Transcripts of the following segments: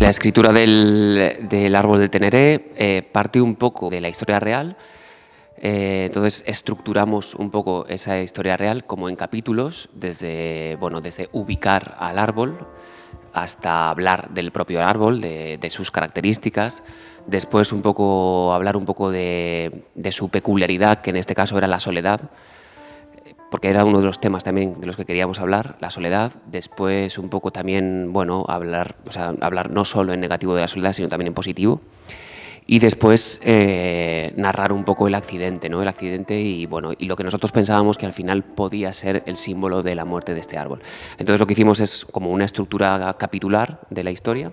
La escritura del árbol del Teneré parte un poco de la historia real. Entonces estructuramos un poco esa historia real como en capítulos, desde ubicar al árbol hasta hablar del propio árbol, de sus características, después hablar un poco de su peculiaridad, que en este caso era la soledad, porque era uno de los temas también de los que queríamos hablar, la soledad. Después un poco también, hablar no solo en negativo de la soledad, sino también en positivo. Y después narrar un poco el accidente, ¿no? El accidente y lo que nosotros pensábamos que al final podía ser el símbolo de la muerte de este árbol. Entonces lo que hicimos es como una estructura capitular de la historia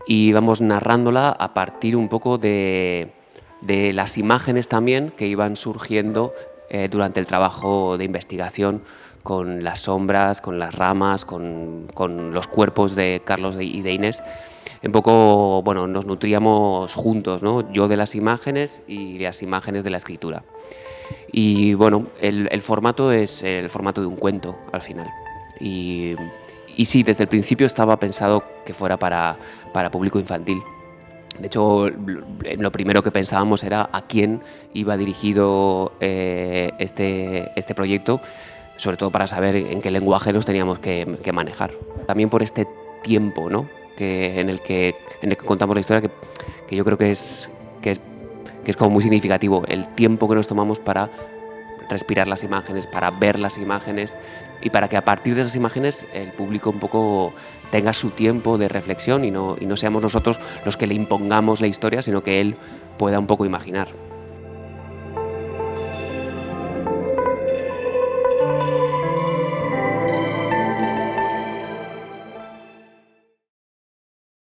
y vamos narrándola a partir un poco de las imágenes también que iban surgiendo durante el trabajo de investigación, con las sombras, con las ramas, con los cuerpos de Carlos y de Inés. Un poco, nos nutríamos juntos, ¿no? Yo de las imágenes y las imágenes de la escritura. Y el formato es el formato de un cuento al final. Y sí, desde el principio estaba pensado que fuera para público infantil. De hecho, lo primero que pensábamos era a quién iba dirigido este proyecto, sobre todo para saber en qué lenguaje nos teníamos que manejar. También por este tiempo, ¿no? En el que contamos la historia, que yo creo que es como muy significativo, el tiempo que nos tomamos para respirar las imágenes, para ver las imágenes y para que a partir de esas imágenes el público un poco tenga su tiempo de reflexión y no seamos nosotros los que le impongamos la historia, sino que él pueda un poco imaginar.